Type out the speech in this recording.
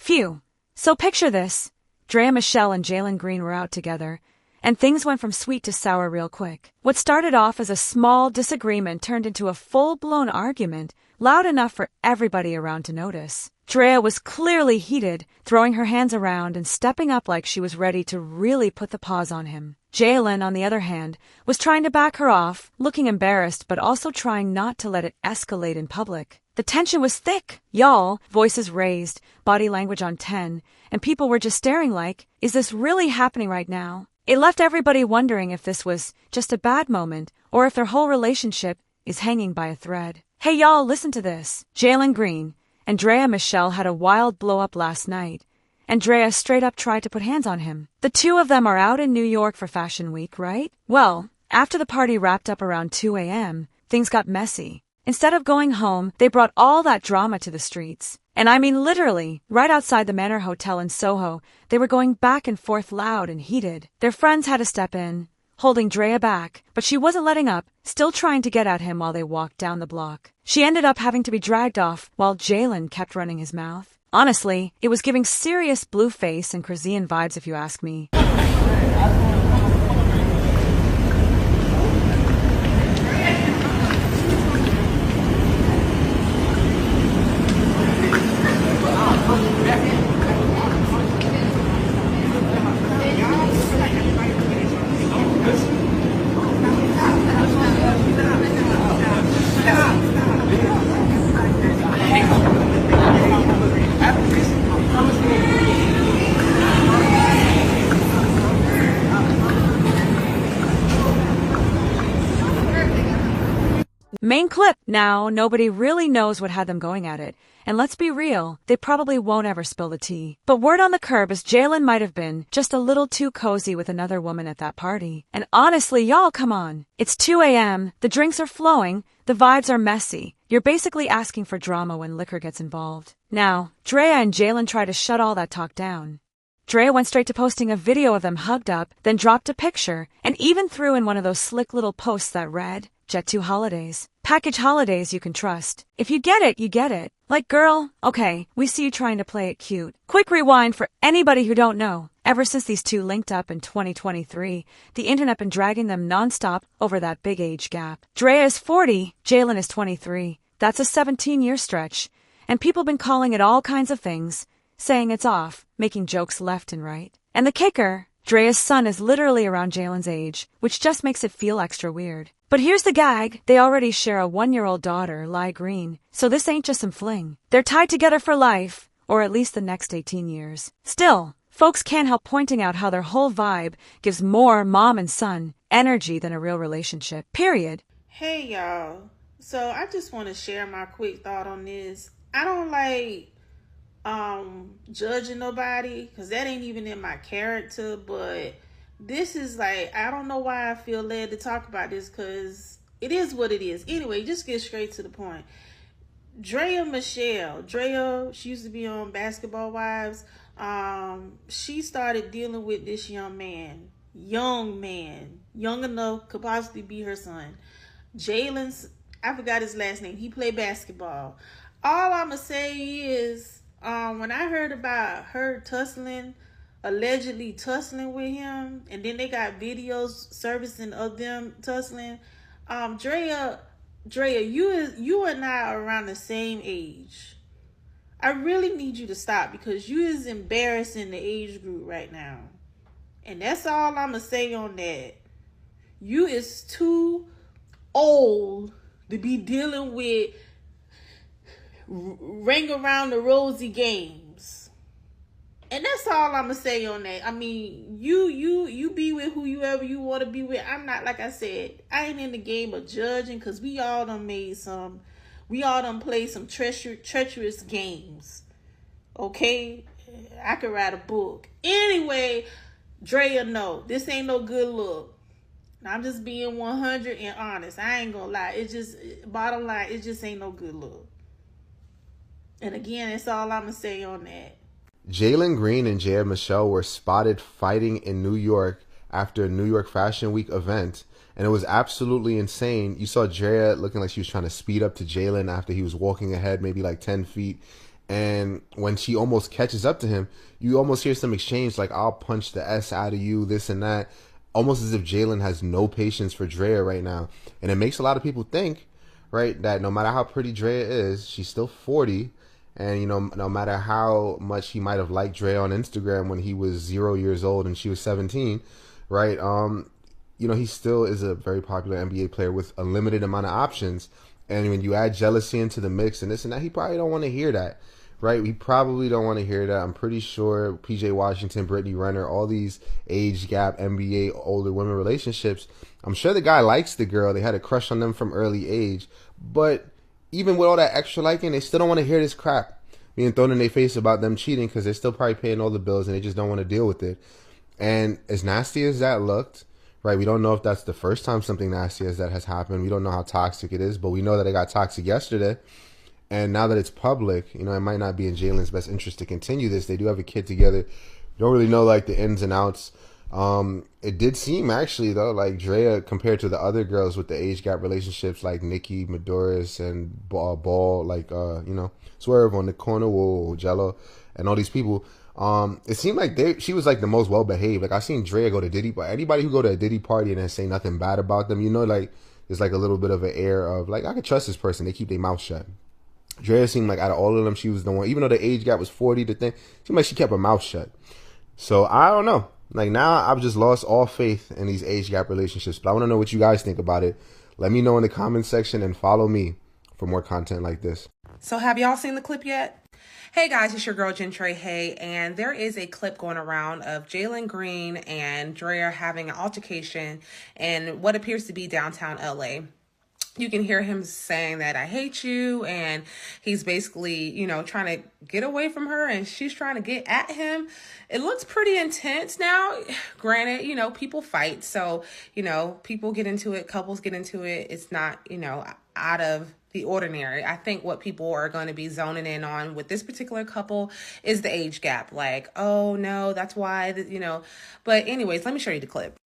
Phew. So picture this. Draya Michele and Jalen Green were out together, and things went from sweet to sour real quick. What started off as a small disagreement turned into a full-blown argument, loud enough for everybody around to notice. Draya was clearly heated, throwing her hands around and stepping up like she was ready to really put the paws on him. Jalen, on the other hand, was trying to back her off, looking embarrassed but also trying not to let it escalate in public. The tension was thick. Y'all, voices raised, body language on 10, and people were just staring like, is this really happening right now? It left everybody wondering if this was just a bad moment or if their whole relationship is hanging by a thread. Hey y'all, listen to this. Jalen Green and Draya Michele had a wild blow-up last night, and Draya straight up tried to put hands on him. The two of them are out in New York for Fashion Week, right? Well, after the party wrapped up around 2 a.m., things got messy. Instead of going home, they brought all that drama to the streets. And I mean literally, right outside the Manor Hotel in Soho, they were going back and forth loud and heated. Their friends had to step in, holding Draya back, but she wasn't letting up, still trying to get at him while they walked down the block. She ended up having to be dragged off while Jalen kept running his mouth. Honestly, it was giving serious Blueface and Krasian vibes if you ask me. Main clip. Now, nobody really knows what had them going at it, and let's be real, they probably won't ever spill the tea. But word on the curb is Jalen might have been just a little too cozy with another woman at that party. And honestly, y'all, come on. It's 2 a.m., the drinks are flowing, the vibes are messy. You're basically asking for drama when liquor gets involved. Now, Draya and Jalen try to shut all that talk down. Draya went straight to posting a video of them hugged up, then dropped a picture, and even threw in one of those slick little posts that read, Jet 2 holidays. Package holidays you can trust. If you get it, you get it. Like, girl, okay, we see you trying to play it cute. Quick rewind for anybody who don't know. Ever since these two linked up in 2023, the internet been dragging them nonstop over that big age gap. Draya is 40, Jalen is 23. That's a 17-year stretch. And people been calling it all kinds of things, saying it's off, making jokes left and right. And the kicker, Draya's son is literally around Jalen's age, which just makes it feel extra weird. But here's the gag, they already share a 1-year-old daughter, Draya Green, so this ain't just some fling. They're tied together for life, or at least the next 18 years. Still, folks can't help pointing out how their whole vibe gives more mom and son energy than a real relationship, period. Hey y'all, so I just want to share my quick thought on this. I don't like judging nobody, because that ain't even in my character, but this is like, I don't know why I feel led to talk about this, because it is what it is. Anyway, just get straight to the point. Draya Michele. Draya, she used to be on Basketball Wives. She started dealing with this young man. Young enough, could possibly be her son. Jalen's, I forgot his last name. He played basketball. All I'm going to say is, when I heard about her allegedly tussling with him, and then they got videos surfacing of them tussling. Draya, you and I are around the same age. I really need you to stop, because you is embarrassing the age group right now. And that's all I'm going to say on that. You is too old to be dealing with ring around the rosy games. And that's all I'm gonna say on that. I mean, you be with whoever you want to be with. I'm not, like I said, I ain't in the game of judging, because we all done played some treacherous games. Okay? I could write a book. Anyway, Draya, no, this ain't no good look. I'm just being 100 and honest. I ain't gonna lie. It just, bottom line, it just ain't no good look. And again, that's all I'm gonna say on that. Jalen Green and Draya Michele were spotted fighting in New York after a New York Fashion Week event, and it was absolutely insane. You saw Draya looking like she was trying to speed up to Jalen after he was walking ahead maybe like 10 feet, And when she almost catches up to him, you almost hear some exchange like, I'll punch the S out of you, this and that. Almost as if Jalen has no patience for Draya right now. And it makes a lot of people think, right, that no matter how pretty Draya is, she's still 40. And, you know, no matter how much he might have liked Draya on Instagram when he was 0 years old and she was 17, right, you know, he still is a very popular NBA player with a limited amount of options. And when you add jealousy into the mix and this and that, he probably don't want to hear that, right? We probably don't want to hear that. I'm pretty sure PJ Washington, Brittany Renner, all these age gap NBA older women relationships, I'm sure the guy likes the girl. They had a crush on them from early age. But even with all that extra liking, they still don't want to hear this crap being thrown in their face about them cheating because they're still probably paying all the bills and they just don't want to deal with it. And as nasty as that looked, right, we don't know if that's the first time something nasty as that has happened. We don't know how toxic it is, but we know that it got toxic yesterday. And now that it's public, you know, it might not be in Jalen's best interest to continue this. They do have a kid together. Don't really know like the ins and outs. It did seem actually though like Draya compared to the other girls with the age gap relationships like Nikki Maduris and Ball, like you know, Swerve on the corner, whoa, Jello, and all these people. It seemed like she was like the most well behaved. Like I seen Draya go to Diddy, but anybody who go to a Diddy party and then say nothing bad about them, you know, like there's like a little bit of an air of like I could trust this person. They keep their mouth shut. Draya seemed like out of all of them, she was the one. Even though the age gap was 40, the thing seemed like she kept her mouth shut. So I don't know. Like now, I've just lost all faith in these age gap relationships. But I want to know what you guys think about it. Let me know in the comment section and follow me for more content like this. So have y'all seen the clip yet? Hey guys, it's your girl Jen Trey Hay, and there is a clip going around of Jalen Green and Draya having an altercation in what appears to be downtown LA. You can hear him saying that I hate you, and he's basically, you know, trying to get away from her and she's trying to get at him. It looks pretty intense now. Granted, you know, people fight. So, you know, people get into it, couples get into it. It's not, you know, out of the ordinary. I think what people are going to be zoning in on with this particular couple is the age gap. Like, oh no, that's why, you know. But anyways, let me show you the clip.